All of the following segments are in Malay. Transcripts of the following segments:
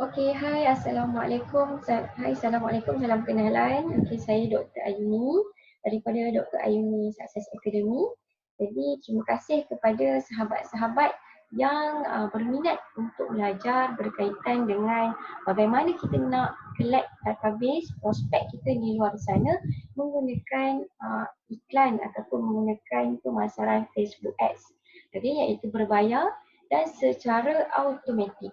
Okey, hai Assalamualaikum. Assalamualaikum, salam kenalan. Okey, saya Dr. Ayuni daripada Dr. Ayuni Success Academy. Jadi, terima kasih kepada sahabat-sahabat yang berminat untuk belajar berkaitan dengan bagaimana kita nak collect database prospek kita di luar sana menggunakan iklan ataupun menggunakan pemasaran Facebook Ads. Jadi, iaitu berbayar dan secara automatik.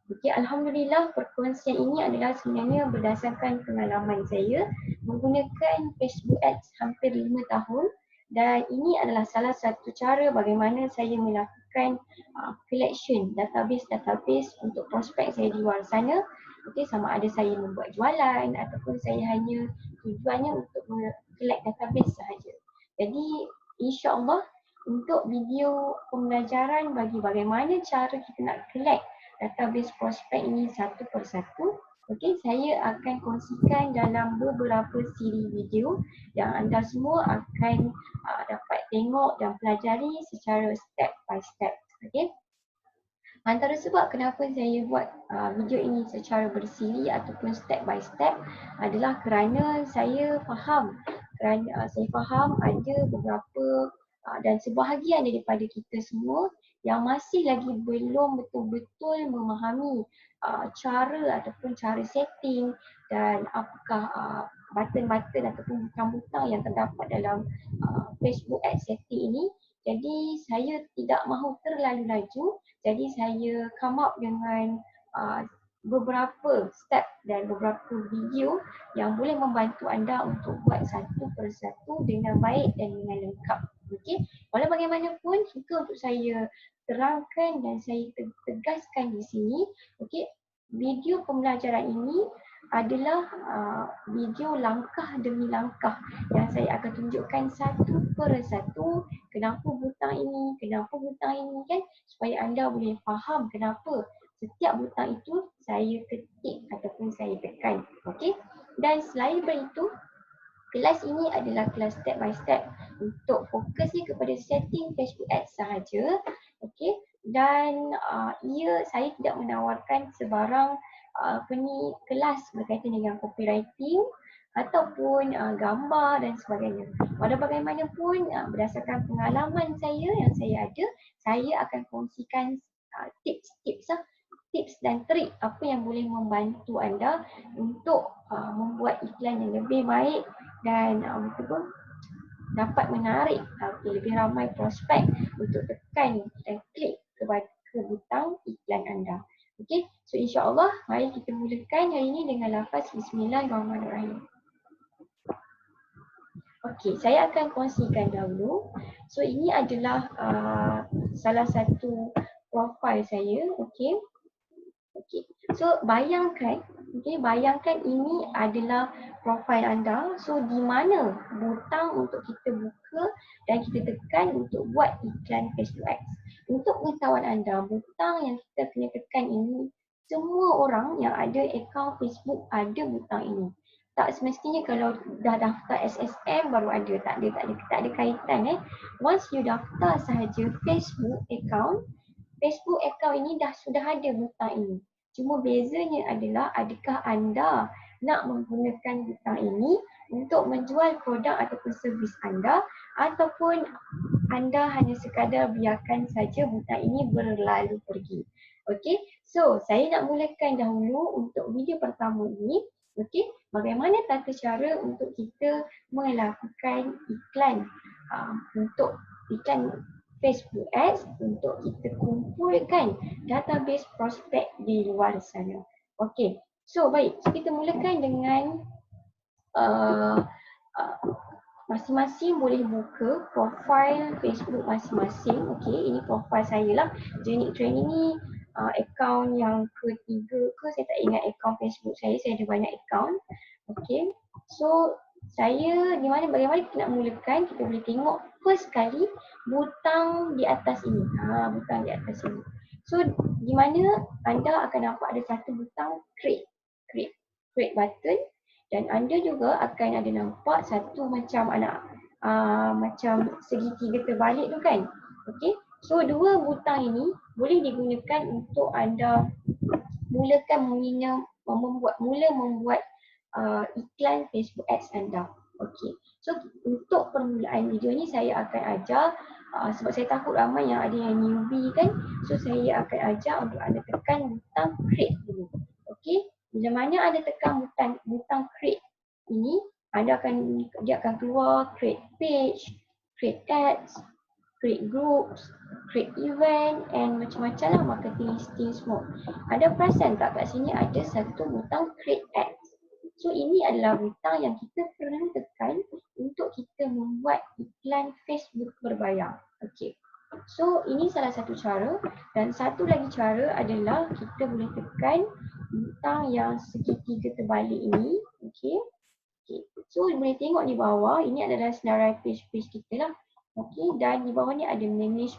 Okey, Alhamdulillah perkongsian ini adalah sebenarnya berdasarkan pengalaman saya menggunakan Facebook Ads hampir 5 tahun dan ini adalah salah satu cara bagaimana saya melakukan collection database untuk prospek saya di luar sana. Okey, sama ada saya membuat jualan ataupun saya hanya tujuannya untuk collect database sahaja. Jadi insya-Allah untuk video pembelajaran bagi bagaimana cara kita nak collect database prospek ini satu persatu. Okey, saya akan kongsikan dalam beberapa siri video yang anda semua akan dapat tengok dan pelajari secara step by step. Okey. Antara sebab kenapa saya buat video ini secara bersiri ataupun step by step adalah kerana saya faham ada beberapa dan sebahagian daripada kita semua yang masih lagi belum betul-betul memahami cara ataupun cara setting dan apakah button-button ataupun butang-butang yang terdapat dalam Facebook Ads setting ini. Jadi saya tidak mahu terlalu laju, jadi saya come up dengan beberapa step dan beberapa video yang boleh membantu anda untuk buat satu persatu dengan baik dan dengan lengkap. Okey, walau bagaimanapun suka untuk saya terangkan dan saya tegaskan di sini. Okey, video pembelajaran ini adalah video langkah demi langkah yang saya akan tunjukkan satu persatu kenapa butang ini kan, supaya anda boleh faham kenapa setiap butang itu saya ketik ataupun saya tekan. Okey, dan selain daripada itu, kelas ini adalah kelas step by step untuk fokusnya kepada setting Facebook Ads sahaja. Okey, dan saya tidak menawarkan sebarang kelas berkaitan dengan copywriting ataupun gambar dan sebagainya. Walau bagaimanapun berdasarkan pengalaman saya yang saya ada, saya akan kongsikan tips dan trik apa yang boleh membantu anda untuk membuat iklan yang lebih baik dan dapat menarik lebih ramai prospek untuk tekan dan klik ke butang iklan anda. Okey, so insya-Allah mari kita mulakan hari ini dengan lafaz Bismillahirrahmanirrahim. Okey, saya akan kongsikan dahulu. So ini adalah salah satu profil saya. Okey. So bayangkan ini adalah profil anda. So di mana butang untuk kita buka dan kita tekan untuk buat iklan Facebook Ads. Untuk pengetahuan anda, butang yang kita kena tekan ini, semua orang yang ada akaun Facebook ada butang ini. Tak semestinya kalau dah daftar SSM baru ada, tak ada kaitan. Once you daftar sahaja Facebook account ini sudah ada butang ini. Cuma bezanya adalah adakah anda nak menggunakan butang ini untuk menjual produk ataupun servis anda, ataupun anda hanya sekadar biarkan saja butang ini berlalu pergi. Okey, so saya nak mulakan dahulu untuk video pertama ini. Okey, bagaimana tata cara untuk kita melakukan iklan untuk iklan Facebook Ads untuk kita kumpulkan database prospek di luar sana. Okey, so baik, so kita mulakan dengan masing-masing boleh buka profil Facebook masing-masing. Okey, ini profil saya lah. Jenik training ni akaun yang ketiga ke, saya tak ingat akaun Facebook saya ada banyak akaun. Okey, so bagaimana kita nak mulakan, kita boleh tengok first kali butang di atas ini. Butang di atas ini. So di mana anda akan nampak ada satu butang create button, dan anda juga akan ada nampak satu macam macam segitiga terbalik tu kan. Okey, so dua butang ini boleh digunakan untuk anda membuat iklan Facebook Ads anda. Okey. So untuk permulaan video ni saya akan ajar sebab saya takut ramai yang ada yang newbie kan. So saya akan ajar untuk anda tekan butang create dulu. Okey. Bila mana anda tekan butang create ini, dia akan keluar create page, create ads, create groups, create event and macam-macam lah marketing listing semua. Anda perasan tak kat sini ada satu butang create ads. So ini adalah butang yang kita perlu tekan untuk kita membuat iklan Facebook berbayar. Okey. So ini salah satu cara dan satu lagi cara adalah kita boleh tekan butang yang segitiga terbalik ini. Okey. Okay. So boleh tengok di bawah ini adalah senarai page-page kita lah. Okey, dan di bawah ni ada manage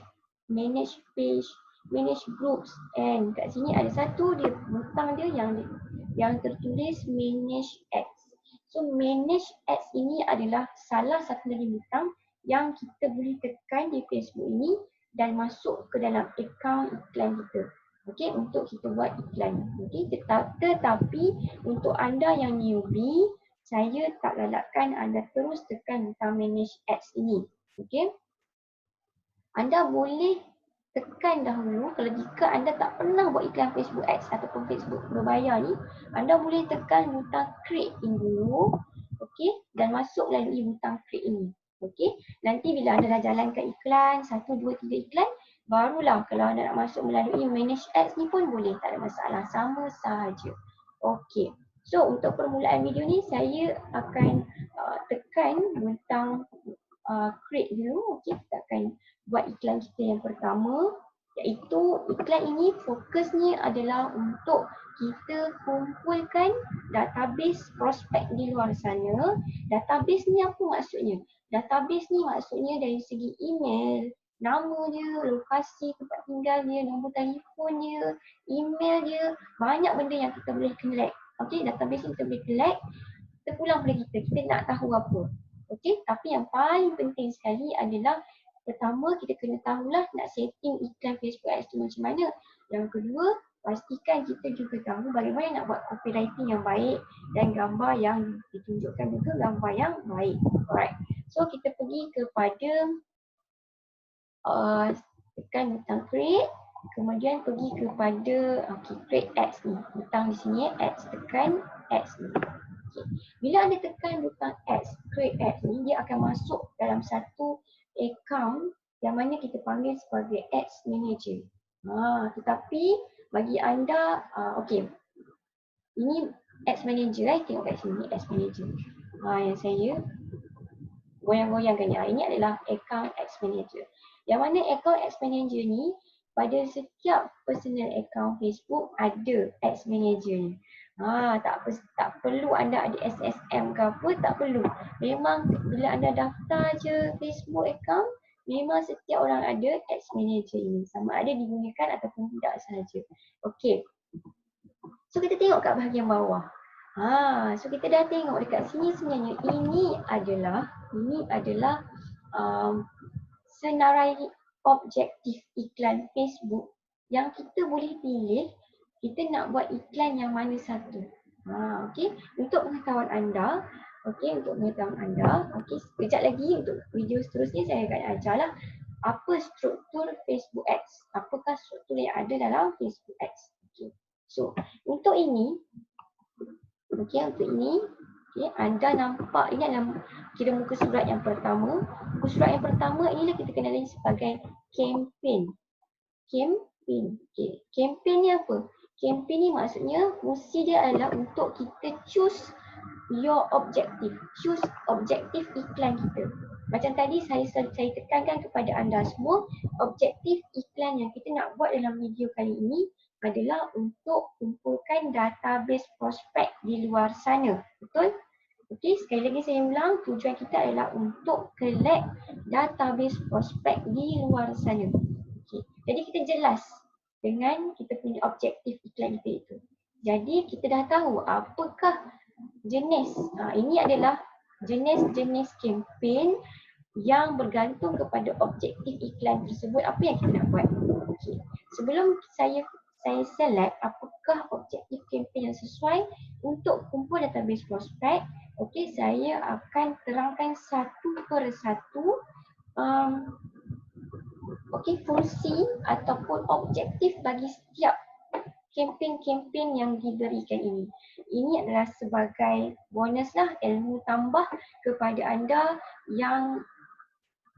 page, manage groups and kat sini ada satu dia butang dia yang tertulis manage ads. So manage ads ini adalah salah satu lagi butang yang kita boleh tekan di Facebook ini dan masuk ke dalam akaun iklan kita. Okey, untuk kita buat iklan. Okey, tetapi untuk anda yang newbie, saya tak galakkan anda terus tekan butang manage ads ini. Okey. Anda boleh tekan dahulu kalau jika anda tak pernah buat iklan Facebook Ads ataupun Facebook berbayar ni, anda boleh tekan butang create ini dulu. Okey, dan masuk lalui butang create ini. Okey, nanti bila anda dah jalankan iklan 1 2 3 iklan, barulah kalau anda nak masuk melalui manage ads ni pun boleh, tak ada masalah, sama sahaja. Okey. So untuk permulaan video ni saya akan tekan butang create dulu. Okey, kita akan buat iklan kita yang pertama, iaitu iklan ini fokusnya adalah untuk kita kumpulkan database prospek di luar sana. Database ni apa maksudnya? Database ni maksudnya dari segi email, nama dia, lokasi tempat tinggal dia, nombor telefon dia, email dia, banyak benda yang kita boleh collect. Okey, database ni kita boleh collect, terpulang pada kita nak tahu apa. Okey, tapi yang paling penting sekali adalah pertama kita kena tahulah nak setting iklan Facebook Ads tu macam mana. Yang kedua, pastikan kita juga tahu bagaimana nak buat copywriting yang baik dan gambar yang ditunjukkan juga gambar yang baik. Alright. So kita pergi kepada tekan butang create, kemudian pergi kepada create ads ni. Butang di sini ads, tekan ads ni. Okay. Bila anda tekan butang ads, create ads ni, dia akan masuk dalam satu account yang mana kita panggil sebagai ads manager. Tetapi bagi anda, okey, ini ads manager, tengok kat sini ads manager. Yang saya goyang-goyangkan ni, ini adalah account ads manager. Yang mana account ads manager ni, pada setiap personal account Facebook ada ads manager ni. Tak perlu anda ada SSM ke apa, tak perlu. Memang bila anda daftar je Facebook account, memang setiap orang ada ads manager ini. Sama ada digunakan ataupun tidak sahaja. Okey. So kita tengok kat bahagian bawah. So kita dah tengok dekat sini sebenarnya ini adalah senarai objektif iklan Facebook yang kita boleh pilih kita nak buat iklan yang mana satu. Okey, untuk pengetahuan anda, sekejap lagi untuk video seterusnya saya akan ajarlah apa struktur Facebook Ads, apakah struktur yang ada dalam Facebook Ads. Okey. So, untuk ini, anda nampak ini adalah kira muka surat yang pertama. Muka surat yang pertama inilah kita kenali sebagai campaign. Okay. Campaign ni apa? Campaign ni maksudnya fungsi dia adalah untuk kita choose your objective. Choose objektif iklan kita. Macam tadi saya tekankan kepada anda semua, objektif iklan yang kita nak buat dalam video kali ini adalah untuk kumpulkan database prospek di luar sana. Betul? Okey, sekali lagi saya ulang, tujuan kita adalah untuk collect database prospek di luar sana. Okey, jadi kita jelas dengan kita punya objektif iklan kita itu. Jadi kita dah tahu apakah jenis. Ini adalah jenis-jenis campaign yang bergantung kepada objektif iklan tersebut, apa yang kita nak buat. Okey. Sebelum saya saya select apakah objektif kempen yang sesuai untuk kumpul database prospek. Okey, saya akan terangkan satu persatu fungsi ataupun objektif bagi setiap kempen-kempen yang diberikan ini. Ini adalah sebagai bonus lah, ilmu tambah kepada anda yang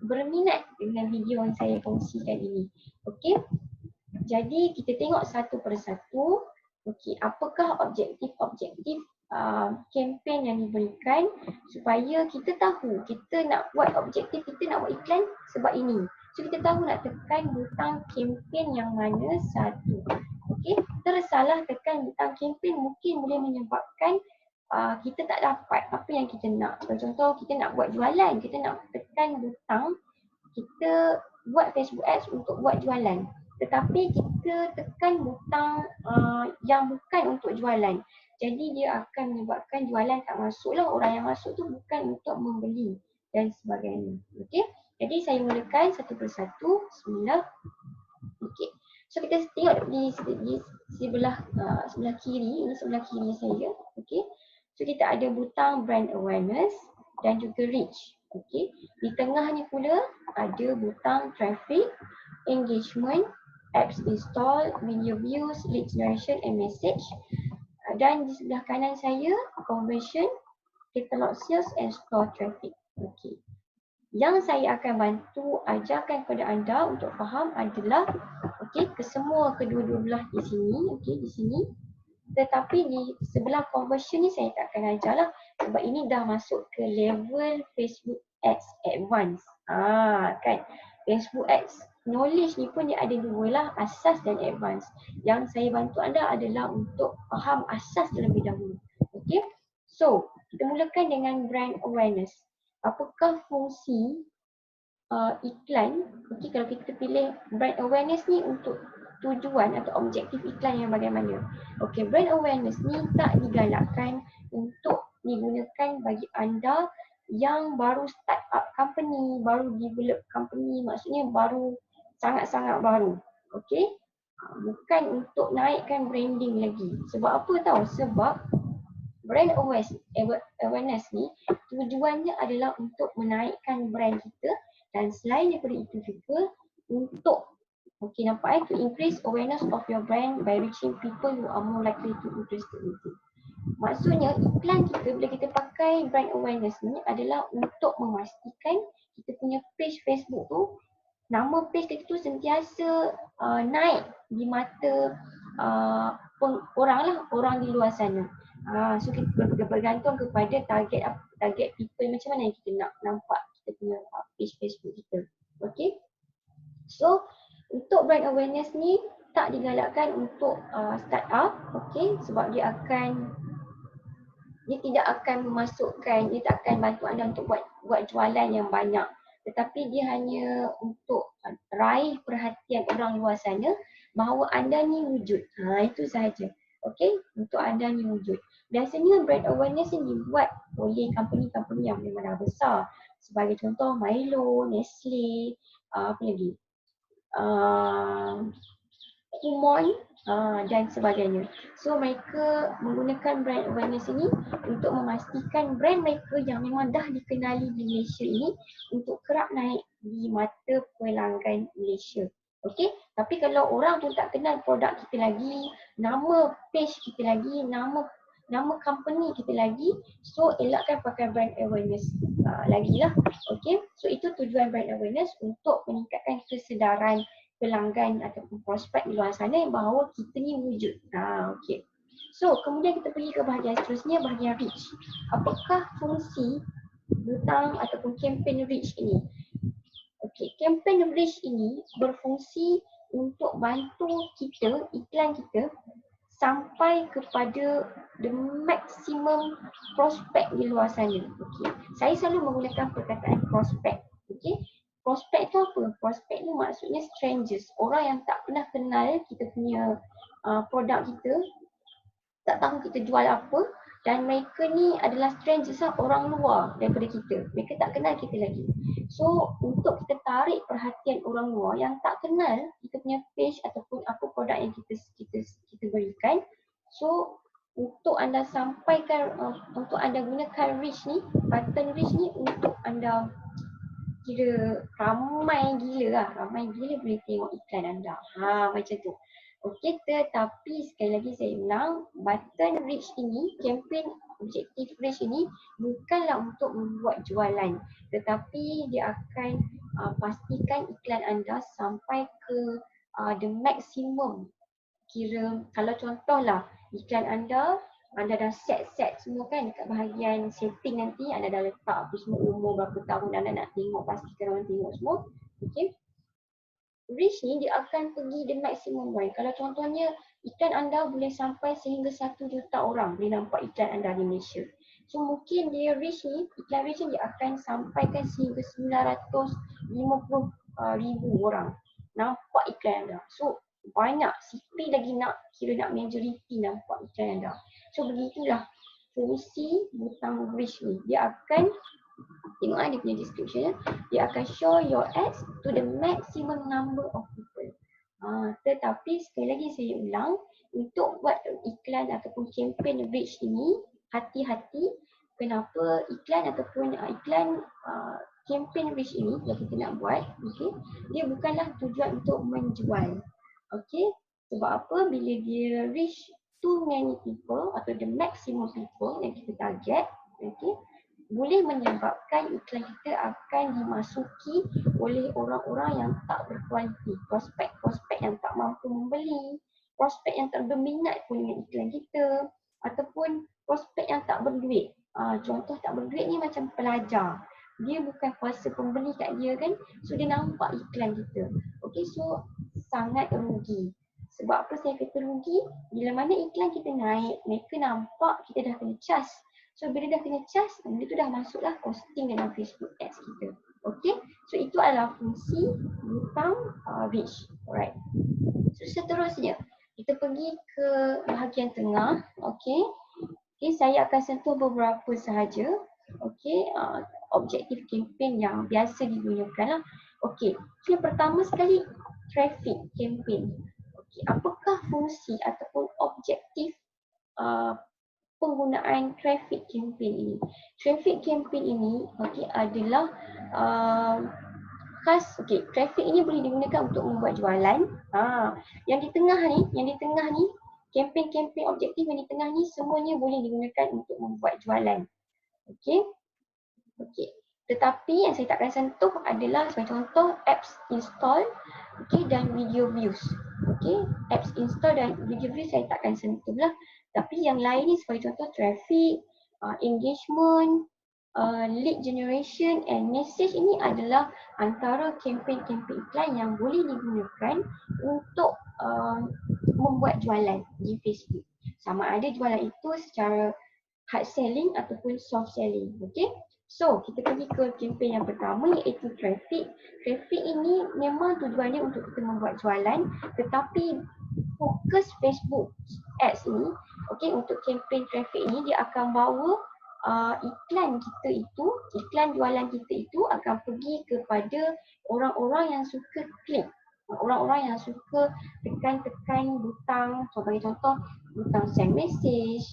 berminat dengan video yang saya kongsikan ini. Okey. Jadi kita tengok satu persatu. Okey, apakah objektif-objektif kempen yang diberikan supaya kita tahu kita nak buat objektif, kita nak buat iklan sebab ini. So kita tahu nak tekan butang kempen yang mana satu. Okey, tersalah tekan butang kempen mungkin boleh menyebabkan kita tak dapat apa yang kita nak. Contoh kita nak buat jualan, kita nak tekan butang, kita buat Facebook Ads untuk buat jualan. Tetapi kita tekan butang yang bukan untuk jualan. Jadi dia akan menyebabkan jualan tak masuk lah. Orang yang masuk tu bukan untuk membeli dan sebagainya. Okey. Jadi saya mulakan satu persatu. Bismillah. Okey. So kita tengok di sebelah kiri. Ini sebelah kiri saya. Okey. So kita ada butang brand awareness dan juga reach. Okey. Di tengahnya pula ada butang traffic, engagement, apps install, video views, lead generation and message. Dan di sebelah kanan saya conversion, catalog sales and store traffic. Okey. Yang saya akan bantu ajarkan kepada anda untuk faham adalah kesemua kedua-dua belah di sini, di sini. Tetapi di sebelah conversion ni saya tak akan ajar lah sebab ini dah masuk ke level Facebook Ads Advanced. Kan. Facebook Ads knowledge ni pun dia ada dua lah, asas dan advance. Yang saya bantu anda adalah untuk faham asas terlebih dahulu. Okey. So, kita mulakan dengan brand awareness. Apakah fungsi iklan? Okey, kalau kita pilih brand awareness ni untuk tujuan atau objektif iklan yang bagaimana? Okey, brand awareness ni tak digalakkan untuk digunakan bagi anda yang baru start up company, baru develop company, maksudnya baru sangat-sangat baru. Okey? Bukan untuk naikkan branding lagi. Sebab apa tahu? Sebab brand awareness ni tujuannya adalah untuk menaikkan brand kita dan selain daripada itu juga untuk nampak to increase awareness of your brand by reaching people who are more likely to interested in it. Maksudnya iklan kita bila kita pakai brand awareness ni adalah untuk memastikan kita punya page Facebook tu, nama page kita tu sentiasa naik di mata orang di luar sana. So kita bergantung kepada target people macam mana yang kita nak nampak kita punya page Facebook kita. Okay. So untuk brand awareness ni tak digalakkan untuk start up, okay, sebab dia tidak akan memasukkan, dia tak akan bantu anda untuk buat jualan yang banyak. Tetapi dia hanya untuk raih perhatian orang luar sana bahawa anda ni wujud. Itu sahaja. Okey, untuk anda ni wujud. Biasanya brand awareness ni dibuat oleh company-company yang memang dah besar. Sebagai contoh Milo, Nestle, apa lagi? Kumon dan sebagainya. So mereka menggunakan brand awareness ini untuk memastikan brand mereka yang memang dah dikenali di Malaysia ini untuk kerap naik di mata pelanggan Malaysia. Okey, tapi kalau orang tu tak kenal produk kita lagi, nama page kita lagi, nama company kita lagi, so elakkan pakai brand awareness lagi lah. Okey, so itu tujuan brand awareness untuk meningkatkan kesedaran pelanggan ataupun prospek di luar sana bahawa kita ni wujud. Okey. So, kemudian kita pergi ke bahagian seterusnya, bahagian reach. Apakah fungsi butang ataupun campaign reach ini? Okey, campaign reach ini berfungsi untuk bantu kita, iklan kita sampai kepada the maximum prospek di luar sana. Okey. Saya selalu menggunakan perkataan prospek. Okey. Prospek tu apa? Prospek tu maksudnya strangers, orang yang tak pernah kenal kita punya produk kita, tak tahu kita jual apa, Dan mereka ni adalah strangers lah, orang luar daripada kita. Mereka tak kenal kita lagi. So untuk kita tarik perhatian orang luar yang tak kenal kita punya page ataupun apa produk yang kita berikan. So untuk anda sampaikan, untuk anda gunakan reach ni, button reach ni untuk anda kira ramai gila lah, ramai gila boleh tengok iklan anda. Macam tu. Okey, tetapi sekali lagi saya ulang, button reach ini, campaign objektif reach ini bukanlah untuk membuat jualan, tetapi dia akan pastikan iklan anda sampai ke the maximum. Kira kalau contohlah iklan anda dah set semua kan dekat bahagian setting nanti, anda dah letak apa semua, umur berapa tahun anda nak tengok, pastikan orang tengok semua. Okey. Reach ni dia akan pergi the maximum point. Kalau contohnya iklan anda boleh sampai sehingga 1 juta orang boleh nampak iklan anda di Malaysia. So mungkin dia reach ni, iklan reach ni dia akan sampaikan sehingga 950,000 orang nampak iklan anda. So banyak sikit lagi nak majoriti nampak iklan anda. So begitulah fungsi butang reach ni. Dia akan tengok dia punya description ya. Dia akan show your ads to the maximum number of people. Tetapi sekali lagi saya ulang, untuk buat iklan ataupun campaign reach ini, hati-hati. Kenapa iklan ataupun campaign reach ini yang kita nak buat, okay, dia bukanlah tujuan untuk menjual. Okay, sebab apa? Bila dia reach too many people atau the maximum people yang kita target, okay, boleh menyebabkan iklan kita akan dimasuki oleh orang-orang yang tak berkualiti, prospek-prospek yang tak mampu membeli, prospek yang tak berminat pun dengan iklan kita, ataupun prospek yang tak berduit. Contoh tak berduit ni macam pelajar, dia bukan kuasa pembeli kat dia kan, so dia nampak iklan kita. Okay, so sangat rugi. Sebab apa saya kata rugi? Bila mana iklan kita naik, mereka nampak kita dah kena charge. So bila dah kena charge, benda tu dah masuklah posting dalam Facebook ads kita. Okay, so itu adalah fungsi butang reach. Alright. So seterusnya, kita pergi ke bahagian tengah. Okay, saya akan sentuh beberapa sahaja. Okay, objektif campaign yang biasa digunakan lah. Okay, so yang pertama sekali, traffic campaign. Okay, apakah fungsi ataupun objektif penggunaan traffic campaign ini? Traffic campaign ini adalah khas, traffic ini boleh digunakan untuk membuat jualan. Yang di tengah ni, campaign objektif yang di tengah ni semuanya boleh digunakan untuk membuat jualan. Okey. Tetapi yang saya takkan sentuh adalah sebagai contoh apps install, dan video views. Apps install dan video views saya takkan sentuh lah. Tapi yang lain ni sebagai contoh traffic, engagement, lead generation and message, ini adalah antara campaign-campaign iklan yang boleh digunakan untuk membuat jualan di Facebook. Sama ada jualan itu secara hard selling ataupun soft selling. Okay. So kita pergi ke campaign yang pertama, iaitu traffic. Traffic ini memang tujuannya untuk kita membuat jualan, tetapi fokus Facebook ads ini, untuk campaign traffic ini, dia akan bawa iklan jualan kita itu akan pergi kepada orang-orang yang suka klik, orang-orang yang suka tekan butang, sebagai contoh butang send message,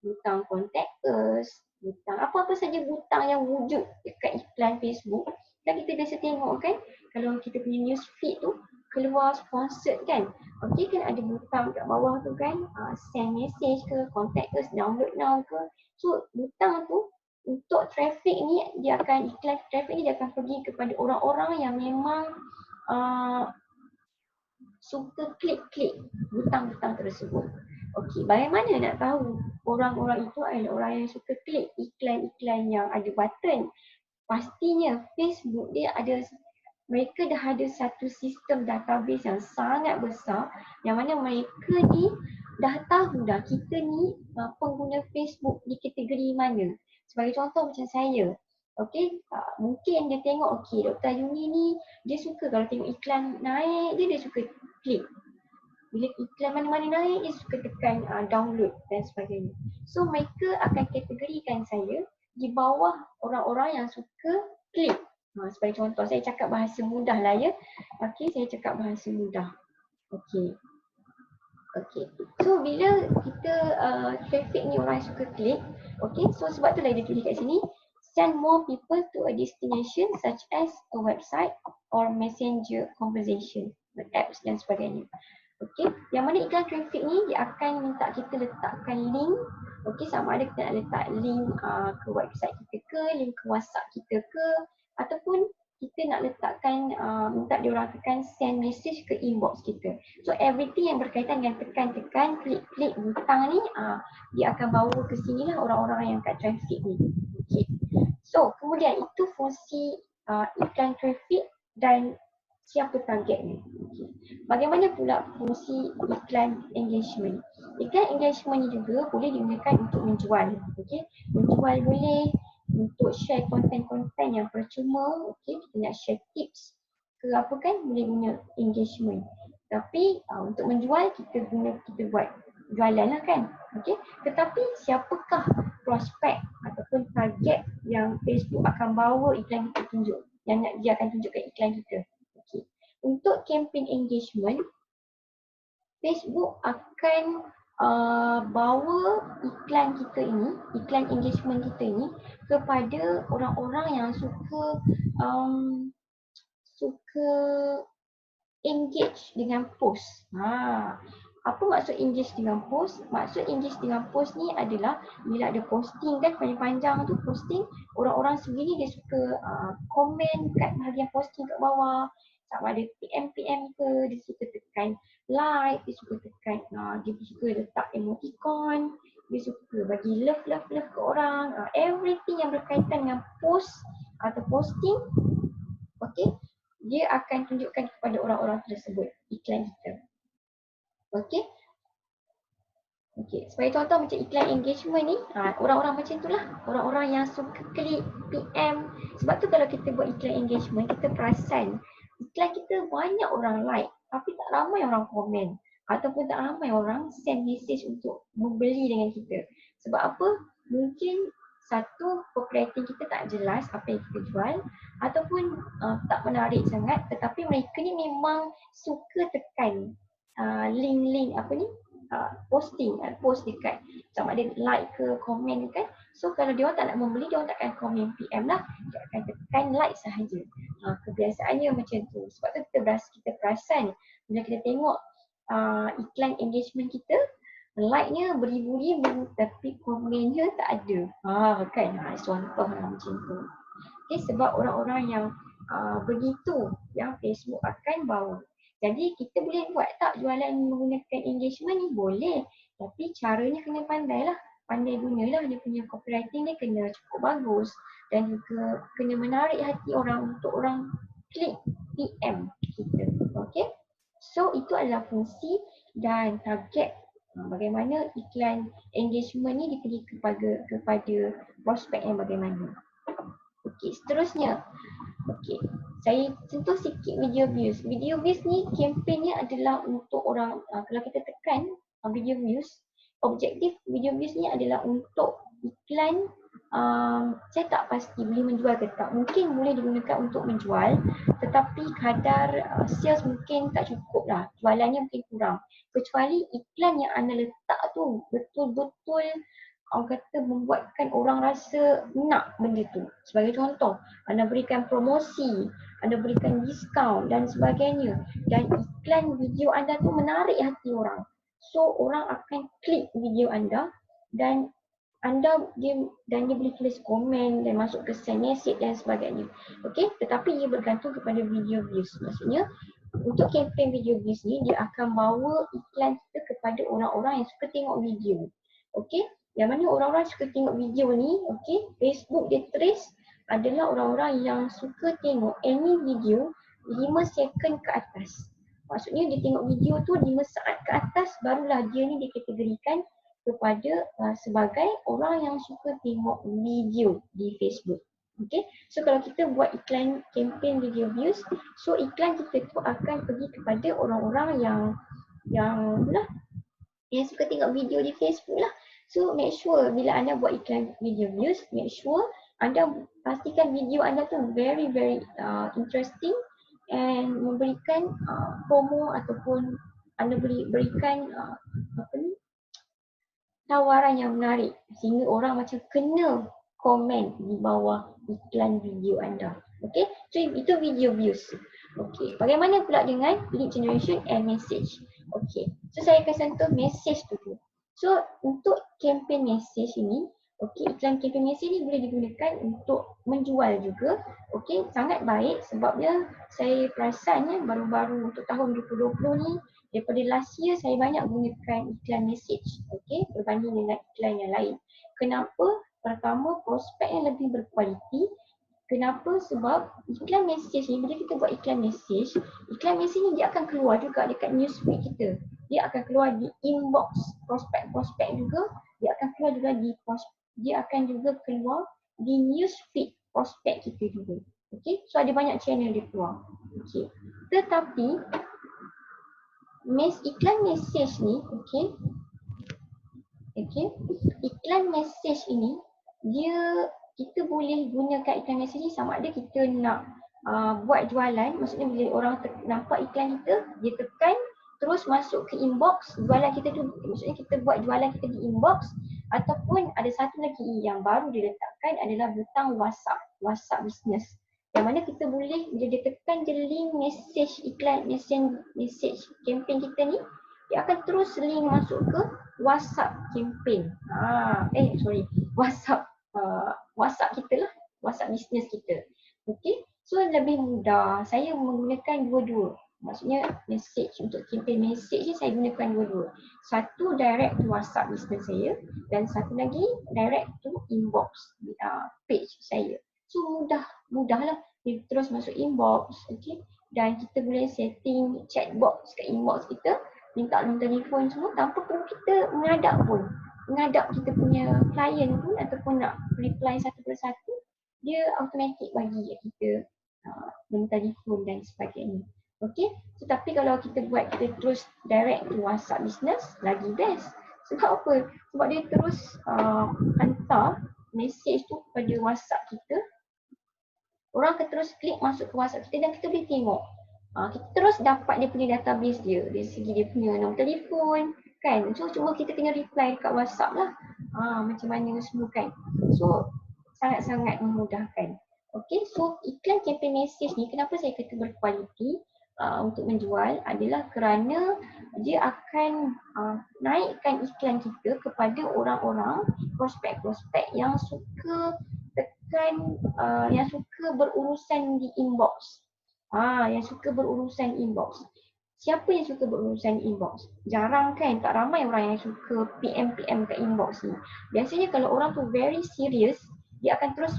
butang contact us, butang apa-apa saja butang yang wujud dekat iklan Facebook. Dan kita biasa tengok kan, kalau kita punya news feed tu keluar sponsored kan, kan ada butang kat bawah tu kan, send message ke, contact us, download now ke. So butang tu untuk traffic ni, iklan traffic ni dia akan pergi kepada orang-orang yang memang suka klik butang-butang tersebut. Bagaimana nak tahu orang-orang itu adalah orang yang suka klik iklan-iklan yang ada button? Pastinya Facebook mereka dah ada satu sistem database yang sangat besar, yang mana mereka ni dah tahu dah kita ni pengguna Facebook di kategori mana. Sebagai contoh macam saya, mungkin dia tengok, Dr. Ayuni ni dia suka kalau tengok iklan naik, dia suka klik. bila iklan mana-mana naik, dia suka tekan download dan sebagainya. So mereka akan kategorikan saya di bawah orang-orang yang suka klik. Sebagai contoh, saya cakap bahasa mudah lah ya. Okey, saya cakap bahasa mudah. Okey. Okey. So bila kita traffic ni orang suka klik, okey, so sebab tu lah dia tulis kat sini, send more people to a destination such as a website or messenger conversation, apps dan sebagainya. Okey, yang mana iklan traffic ni dia akan minta kita letakkan link, okey, sama ada kita nak letak link ke website kita ke, link ke WhatsApp kita ke, ataupun kita nak letakkan minta diorang tekan send message ke inbox kita. So everything yang berkaitan dengan tekan-tekan, klik-klik butang ni dia akan bawa ke sini lah orang-orang yang kat traffic ni. Okay. So kemudian itu fungsi iklan traffic dan siapa targetnya. Okay. Bagaimana pula fungsi iklan engagement? Iklan engagement ni juga boleh digunakan untuk menjual. Okay. Menjual boleh, untuk share konten-konten yang percuma, okey, kita nak share tips ke apa kan, boleh guna engagement. Tapi untuk menjual kita buat jualan lah kan, okey. Tetapi siapakah prospek ataupun target yang Facebook akan bawa iklan kita tunjuk, yang dia akan tunjukkan iklan kita. Okey. Untuk campaign engagement, Facebook akan bawa iklan kita ini, iklan engagement kita ini kepada orang-orang yang suka engage dengan post. Apa maksud engage dengan post? Maksud engage dengan post ni adalah bila ada posting kan panjang-panjang tu posting, orang-orang sendiri dia suka komen kat bahagian posting kat bawah. Sama ada PM ke, dia suka tekan like, dia suka tekan, dia suka letak emoticon, dia suka bagi love ke orang. Everything yang berkaitan dengan post atau posting, okay, dia akan tunjukkan kepada orang-orang tersebut iklan kita. Okay. Okay, sebagai contoh macam iklan engagement ni, orang-orang macam itulah, orang-orang yang suka klik PM. Sebab tu kalau kita buat iklan engagement, kita perasan iklan kita banyak orang like, tapi tak ramai orang komen ataupun tak ramai orang send message untuk membeli dengan kita. Sebab apa? Mungkin satu, copywriting kita tak jelas apa yang kita jual, ataupun tak menarik sangat, tetapi mereka ni memang suka tekan link-link apa ni, posting, post dekat sama ada like ke komen kan. So kalau dia orang tak nak membeli, dia orang takkan komen PM lah, dia akan tekan like sahaja. Kebiasaannya macam tu. Sebab tu kita perasan bila kita tengok iklan engagement kita, like-nya beribu-ribu tapi komennya tak ada. Kan, contoh lah macam tu. Okay, sebab orang-orang yang begitu yang Facebook akan bawa. Jadi kita boleh buat tak jualan menggunakan engagement ni? Boleh. Tapi caranya kena pandai lah. Pandai gunalah, dia punya copywriting dia kena cukup bagus. Dan juga kena menarik hati orang untuk orang klik PM kita. Okay. So itu adalah fungsi dan target bagaimana iklan engagement ni diberi kepada prospek yang bagaimana. Okay, seterusnya. Okay, saya sentuh sikit video views. Video views ni campaignnya adalah untuk orang, kalau kita tekan video views, objektif video views ni adalah untuk iklan, saya tak pasti boleh menjual ke tak. Mungkin boleh digunakan untuk menjual, tetapi kadar sales mungkin tak cukup lah. Jualannya mungkin kurang. Kecuali iklan yang anda letak tu betul-betul orang kata membuatkan orang rasa nak benda tu. Sebagai contoh, anda berikan promosi, anda berikan diskaun dan sebagainya. Dan iklan video anda tu menarik hati orang. So orang akan klik video anda dan dia boleh tulis komen dan masuk ke send message dan sebagainya. Okey, tetapi ia bergantung kepada video views. Maksudnya untuk campaign video views ni dia akan bawa iklan kita kepada orang-orang yang suka tengok video. Okey, yang mana orang-orang suka tengok video ni, okey, Facebook dia trace adalah orang-orang yang suka tengok any video 5 second ke atas. Maksudnya dia tengok video tu 5 saat ke atas, barulah dia ni dikategorikan kepada sebagai orang yang suka tengok video di Facebook. Okay, so kalau kita buat iklan campaign video views, so iklan kita tu akan pergi kepada orang-orang yang yang lah, yang suka tengok video di Facebook lah. So make sure bila anda buat iklan video views, make sure anda pastikan video anda tu very interesting and memberikan promo ataupun anda berikan apa ni, tawaran yang menarik sehingga orang macam kena komen di bawah iklan video anda. Okay, so itu video views. Okay, bagaimana pula dengan lead generation and message? Okay, so saya akan sentuh message dulu. So untuk campaign message ini, okay, iklan campaign message ni boleh digunakan untuk menjual juga. Okay, sangat baik sebabnya saya perasan baru-baru untuk tahun 2020 ni, daripada last year saya banyak gunakan iklan message, okay, berbanding dengan iklan yang lain. Kenapa? Pertama, prospek yang lebih berkualiti. Kenapa? Sebab iklan message ni, bila kita buat iklan message ni dia akan keluar juga dekat newsfeed kita. Dia akan keluar di inbox prospek-prospek juga. Dia akan keluar juga di newsfeed prospek kita juga. Okay, so ada banyak channel dia keluar. Okay, tetapi iklan message ni, iklan message ini kita boleh gunakan iklan message ni sama ada kita nak buat jualan, maksudnya bila orang nampak iklan kita, dia tekan terus masuk ke inbox jualan kita tu, maksudnya kita buat jualan kita di inbox, ataupun ada satu lagi yang baru diletakkan adalah butang WhatsApp business, yang mana kita boleh bila dia tekan je link message iklan message campaign kita ni, dia akan terus link masuk ke WhatsApp campaign. WhatsApp kita lah, WhatsApp business kita. Okay, so lebih mudah. Saya menggunakan dua-dua. Maksudnya message, untuk campaign message ni saya gunakan dua-dua. Satu direct to WhatsApp business saya dan satu lagi direct to inbox page saya. So mudahlah dia terus masuk inbox, okay? Dan kita boleh setting chatbox kat inbox kita, minta nombor telefon semua tanpa perlu kita menghadap kita punya klien pun, ataupun nak reply satu persatu, dia automatic bagi kita nombor telefon dan sebagainya. Okay, so, tapi kalau kita terus direct to WhatsApp business, lagi best. Sebab apa? Sebab dia terus hantar message tu kepada WhatsApp kita. Orang akan terus klik masuk ke WhatsApp kita dan kita boleh tengok. Kita terus dapat dia punya database dia, dari segi dia punya nombor telefon, kan. So cuma kita tinggal reply dekat WhatsApp lah. Macam mana semua, kan. So sangat-sangat memudahkan. Okay, so iklan campaign message ni kenapa saya kata berkualiti untuk menjual adalah kerana dia akan naikkan iklan kita kepada orang-orang, prospek-prospek yang suka yang suka berurusan di inbox. Yang suka berurusan inbox. Siapa yang suka berurusan inbox? Jarang, kan? Tak ramai orang yang suka PM kat inbox ni. Biasanya kalau orang tu very serious, dia akan terus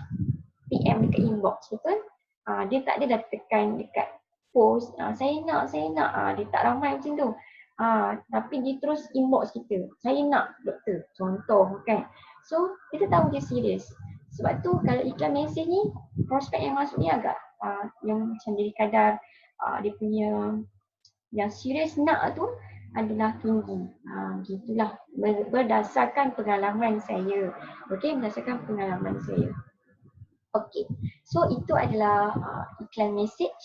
PM dekat inbox, betul? Dia tak ada dah tekan dekat post, saya nak, dia tak ramai macam tu. Tapi dia terus inbox kita, saya nak doktor, contoh, kan? So kita tahu dia serius. Sebab tu kalau iklan mesej ni, prospek yang masuk ni agak yang macam jadi kadar dia punya yang serius nak tu adalah tinggi. Gitulah berdasarkan pengalaman saya. Okey, berdasarkan pengalaman saya. Okey, so itu adalah iklan message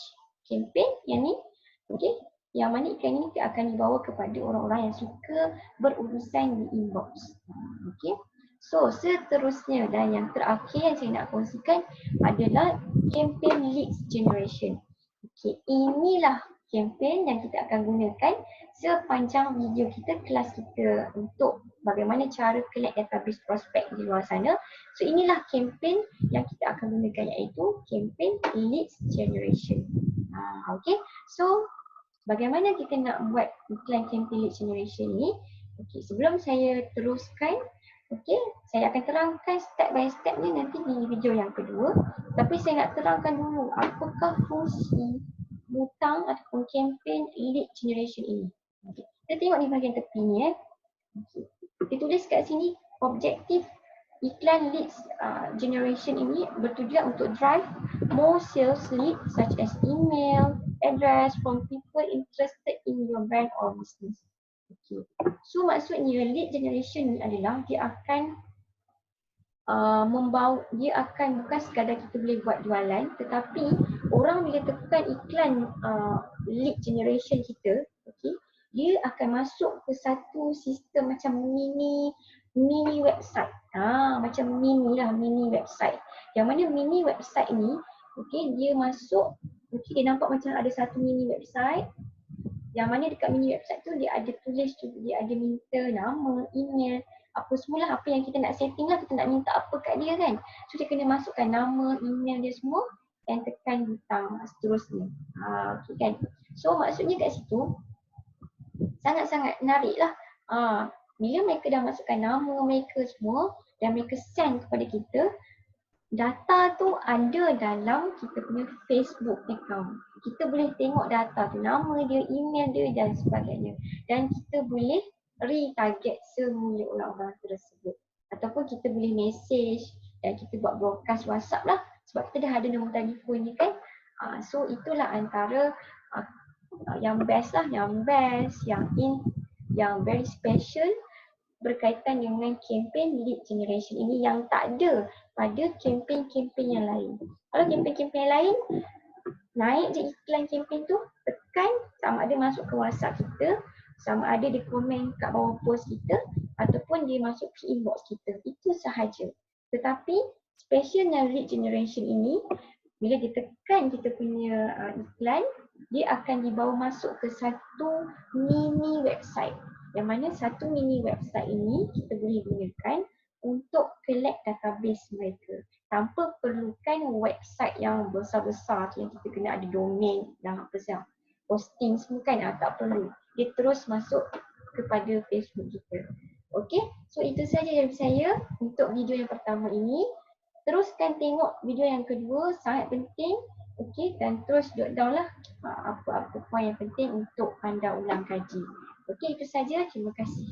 campaign yang ni. Okey, yang mana iklan ini akan dibawa kepada orang-orang yang suka berurusan di inbox. Okey, so seterusnya dan yang terakhir yang saya nak kongsikan adalah campaign leads generation. Okey, inilah campaign yang kita akan gunakan sepanjang video kita, kelas kita, untuk bagaimana cara collect database prospek di luar sana. So inilah campaign yang kita akan gunakan, iaitu campaign leads generation. Okay, so bagaimana kita nak buat iklan campaign lead generation ni? Okay, sebelum saya teruskan, okay, saya akan terangkan step by stepnya nanti di video yang kedua. Tapi saya nak terangkan dulu apakah fungsi butang ataupun campaign lead generation ini. Okay, kita tengok di bahagian tepi ni. Okay. Kita tulis kat sini objektif iklan leads generation ini bertujuan untuk drive more sales lead such as email, address from people interested in your brand or business. Okay. So maksudnya lead generation ni adalah dia akan dia akan bukan sekadar kita boleh buat jualan, tetapi orang bila tekan iklan lead generation kita, okay, dia akan masuk ke satu sistem macam mini website. Macam mini website. Yang mana mini website ni, okay, dia masuk, okay, dia nampak macam ada satu mini website. Yang mana dekat mini website tu dia ada tulis tu, dia ada minta nama, email, apa semula apa yang kita nak setting lah, kita nak minta apa kat dia kan. So dia kena masukkan nama, email dia semua dan tekan butang seterusnya. Okay kan. So maksudnya kat situ sangat-sangat menarik lah. Bila mereka dah masukkan nama mereka semua dan mereka send kepada kita, data tu ada dalam kita punya Facebook account. Kita boleh tengok data tu, nama dia, email dia dan sebagainya. Dan kita boleh retarget semula orang-orang tersebut. Ataupun kita boleh message dan kita buat broadcast WhatsApp lah. Sebab kita dah ada nombor telefon ni kan. So itulah antara yang best lah, yang very special berkaitan dengan campaign lead generation ini yang tak ada pada campaign-campaign yang lain. Kalau campaign-campaign yang lain, naik je iklan campaign tu, tekan, sama ada masuk ke WhatsApp kita, sama ada dia komen kat bawah post kita, ataupun dia masuk ke inbox kita. Itu sahaja. Tetapi specialnya lead generation ini, bila ditekan kita punya iklan, dia akan dibawa masuk ke satu mini website. Yang mana satu mini website ini kita boleh gunakan untuk collect database mereka tanpa perlukan website yang besar-besar yang kita kena ada domain dan apa sahaja. Posting semua kan tak perlu. Dia terus masuk kepada Facebook kita. Okey, so itu saja dari saya untuk video yang pertama ini. Teruskan tengok video yang kedua, sangat penting. Okey, dan terus jot down lah apa-apa poin yang penting untuk anda ulang kaji. Okey, itu saja. Terima kasih.